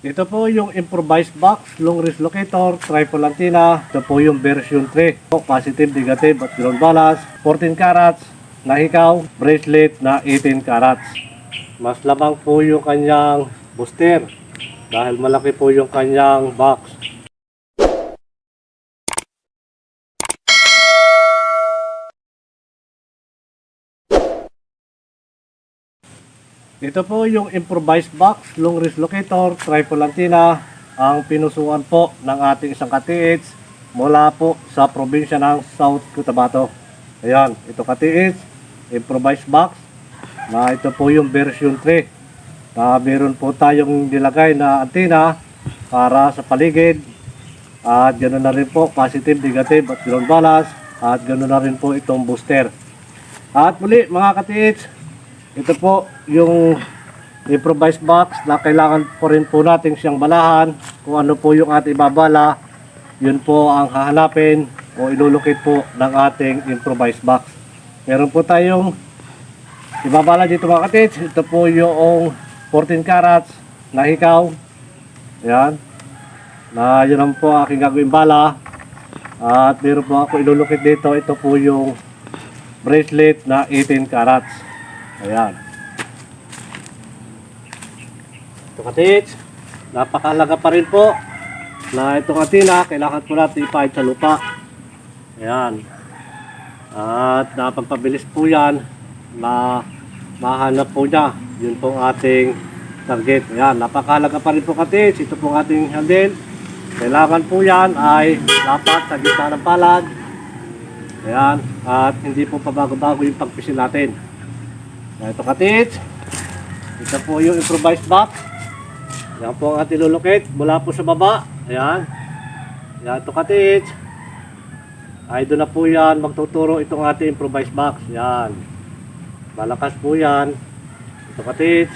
Ito po yung improvised box, long wrist locator, triple antenna. Ito po yung version 3. Positive, negative at ground balance. 14 carats na hikaw, bracelet na 18 carats. Mas labang po yung kanyang booster dahil malaki po yung kanyang box. Ito po yung improvised box, long wrist locator, triple antenna. Ang pinusuan po ng ating isang ka-TH mula po sa probinsya ng South Cotabato. Ayan, ito ka-TH, improvised box. Na ito po yung version 3. Na meron po tayong nilagay na antenna para sa paligid. At ganoon na rin po, positive, negative at ground balance. At ganoon na rin po itong booster. At muli mga ka-TH, ito po yung improvised box na kailangan po rin po natin siyang balahan. Kung ano po yung ating babala, yun po ang hahanapin o ilulukit po ng ating improvised box. Meron po tayong ibabala dito mga ka-TH. Ito po yung 14 carats na hikaw. Ayan. Na yun ang po aking gagawin bala. At meron po ako ilulukit dito. Ito po yung bracelet na 18 carats. Ayan. Ito ka-TH, napakahalaga pa rin po na itong antenna kailangan po natin ipahid sa lupa. Ayan. At napagpabilis po yan na mahanap po niya. Yun pong ating target. Ayan. Napakahalaga pa rin po ka-TH. Ito pong ating handle. Kailangan po yan ay dapat sa gitna ng palad. Ayan. At hindi po pabago-bago yung pagpisil natin. Ito ka-TH. Ito po yung improvised box. Yan po ang ating lulukit mula po sa baba. Ayan. Yan ito ka-TH. Ay doon na po yan magtuturo itong ating improvised box. Yan. Malakas po yan. Ito ka-TH.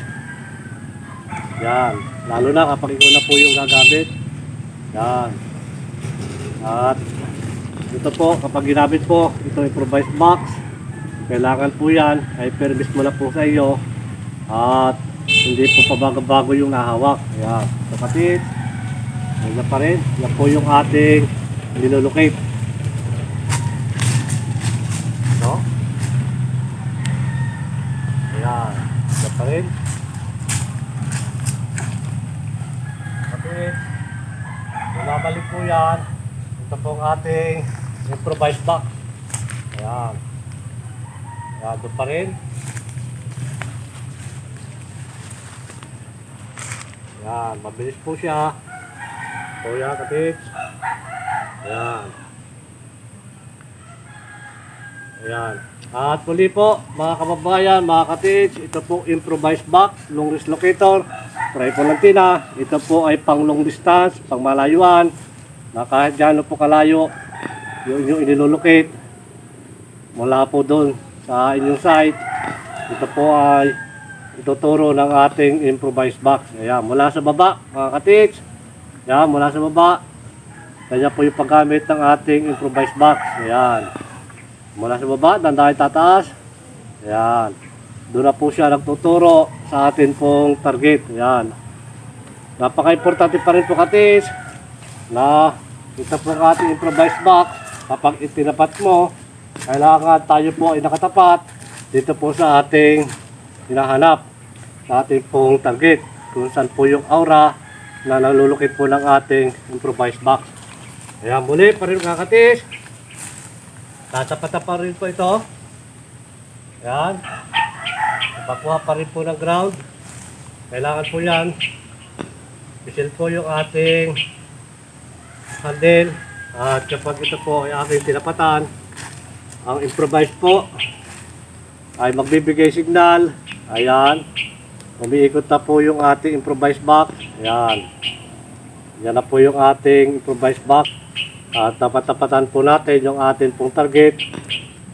Yan. Lalo na kapag ikaw na po yung gagamit. Yan. At ito po kapag ginamit po itong improvised box, kailangan po yan ay permis mo na po sa iyo at hindi po pabago-bago yung nahawak. Ayan. So kapit, yan pa rin. Yan po yung ating nilulocate. No? Ayan. Yan pa rin. Kapit. Bumabalik po yan. Ito po ang ating improvised box. Ayan. Ayan, doon pa rin. Ayan, mabilis po siya. So yan, kapit. Ayan. Ayan. At muli po, mga kababayan, mga ka-TH, ito po improvised box, long wrist locator, triple antenna. Ito po ay pang long distance, pang malayuan, na kahit gaano po kalayo, yung inilulocate mula po doon sa inyong site. Ito po ay ituturo ng ating improvised box. Ayan, mula sa baba, mga ka-TH. Ayan, mula sa baba. Kanya po yung paggamit ng ating improvised box. Ayan. Mula sa baba, dandahin tataas. Ayan. Doon na po siya nagtuturo sa atin pong target. Ayan. Napaka-importante pa rin po ka-TH na ito po ang ating improvised box. Kapag itinapat mo, kailangan tayo po ay nakatapat dito po sa ating hinahanap, sa ating pong target, kung saan po yung aura na nalulukit po ng ating improvised box. Ayan, muli pa rin mga ka-TH. Tatapatan pa rin po ito. Ayan. Napakuha pa rin po ng ground. Kailangan po yan. Pisil po yung ating handle. At kapag ito po ay aking tinapatan, ang improvised po ay magbibigay signal. Ayan. Umiikot na po yung ating improvised box. Ayan. Yan na po yung ating improvised box. At tapatan po natin yung ating pong target.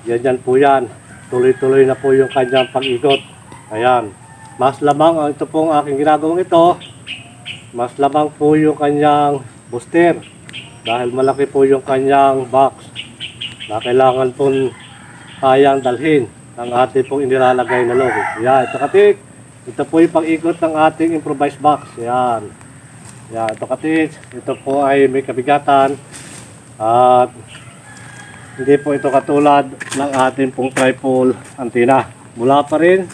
Yan po yan. Tuloy-tuloy na po yung kanyang pag-ikot. Ayan. Mas lamang ang ito pong aking ginagawang ito. Mas lamang po yung kanyang booster. Dahil malaki po yung kanyang box na kailangan pong kayang dalhin ng ating pong inilalagay na logo. Yan, ito ka-TH. Ito po yung pag-ikot ng ating improvised box. Yan. Yan, ito katits. Ito po ay may kabigatan. At hindi po ito katulad ng ating pong tripod antenna. Mula pa rin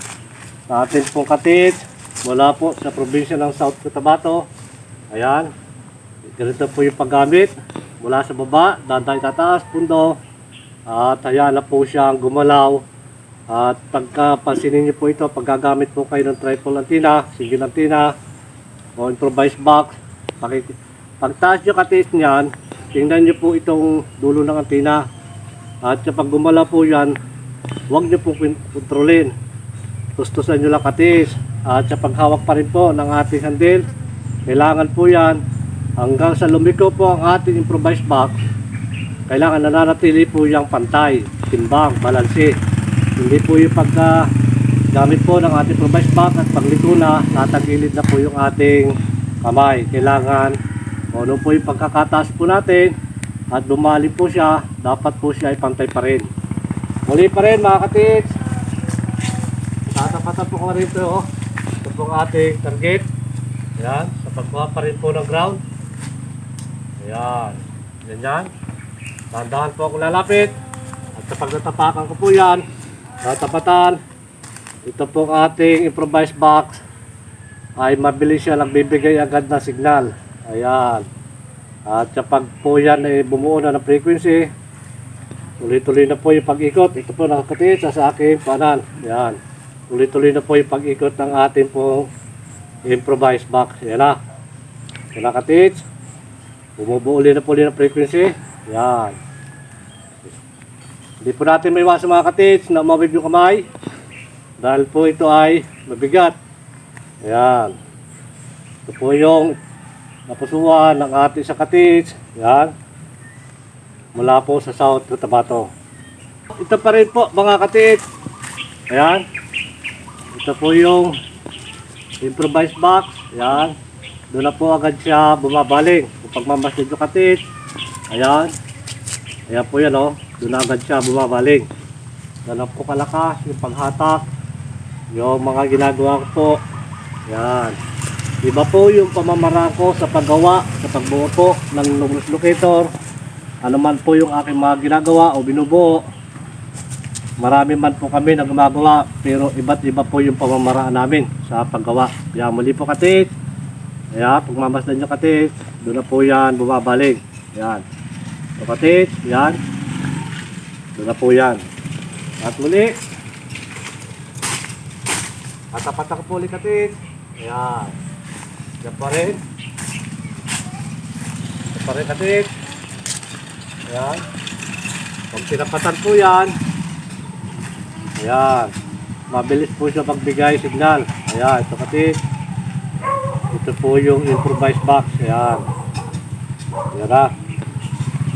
sa ating pong katits. Mula po sa probinsya ng South Cotabato. Ayan. Ganito po yung paggamit. Mula sa baba, daday tataas, pundo. At ayan na po siyang gumalaw. At pagkapansinin niyo po ito, paggagamit po kayo ng triple antenna, single antenna, o improvised box, pagtaas nyo katis niyan, tingnan nyo po itong dulo ng antenna. At kapag gumalaw po yan, huwag nyo po kontrolin. Tustusan nyo lang katis. At kapag hawak pa rin po ng ating handle, kailangan po yan, hanggang sa lumiko po ang ating improvised box, kailangan nananatili po yung pantay, timbang, balanse. Hindi po yung paggamit po ng ating improvised box at pagliko na, natagilid na po yung ating kamay. Kailangan, ano po yung pagkakataas po natin at bumali po siya, dapat po siya ay pantay pa rin. Muli pa rin mga katits, tatapatan po ko rin ito. Ito po ang ating target. Ayan, sa pagkuha pa rin po ng ground. Ayan, ganyan. Dahan-dahan po ako lalapit. At kapag natapakan ko po yan, tatapatan, ito pong ating improvised box ay mabilis siya nagbibigay agad na signal. Ayan. At kapag po yan ay bumuo na ng frequency, tuloy-tuloy na po yung pag-ikot. Ito po nakakatiit sa aking panan. Ayan. Tuloy-tuloy na po yung pag-ikot ng ating pong improvised box. Ayan na. Ayan nakatiit. Bumubuo ulit na po ulit ng frequency. Ayan. Hindi po natin may iwasan mga katits na umawid yung kamay dahil po ito ay mabigat. Ayan. Ito po yung napusuan ng ating sa katits. Ayan. Mula po sa South Cotabato. Ito pa rin po mga katits. Ayan. Ito po yung improvised box. Ayan. Doon na po agad siya bumabaling. Kung pagmamasjid yung katits. Ayan. Ayan po yan o. Doon agad siya bumabaling. Ganun po kalakas yung paghatak. Yung mga ginagawa ko po. Yan. Iba po yung pamamaraan ko sa paggawa, sa pagbuo po ng long locator. Ano man po yung aking mga ginagawa o binubuo. Marami man po kami na gumagawa, pero iba't iba po yung pamamaraan namin sa paggawa. Kaya muli po katis. Kaya pagmamasdan nyo katis, doon na po yan bumabaling. Yan. So katis, yan. Doon na po yan. At muli. At tapat ako po ulit katit. Ayan. Yan pa rin. Yan pa rin katit. Ayan. Pag tinapatan po yan. Ayan. Mabilis po siya magbigay signal. Ayan. Ito katit. Ito po yung improvised box. Ayan. Ayan na.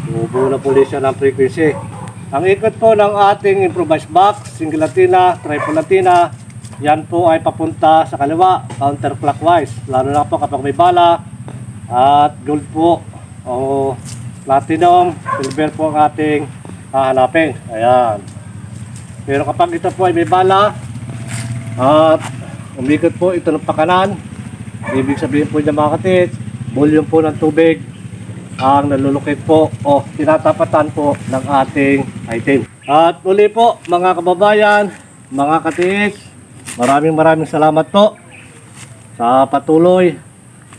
Umubuo na po ulit siya ng frequency. Ang ikot po ng ating improvised box, single antenna, triple antenna, yan po ay papunta sa kaliwa, counterclockwise. Lalo na po kapag may bala at gold po o platinum, silver po ang ating hahanapin. Ayan. Pero kapag ito po ay may bala at umikot po ito ng pakanan, ibig sabihin po niya mga katits, volume po ng tubig ang nalulukit po o tinatapatan po ng ating item. At uli po mga kababayan, mga katiis, maraming salamat po sa patuloy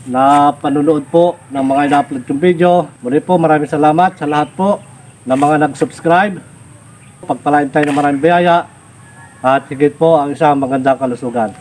na panunood po ng mga ina-upload kong video. Muli po maraming salamat sa lahat po ng mga nag-subscribe. Pagpalain tayo ng maraming biyaya at higit po ang isang magandang kalusugan.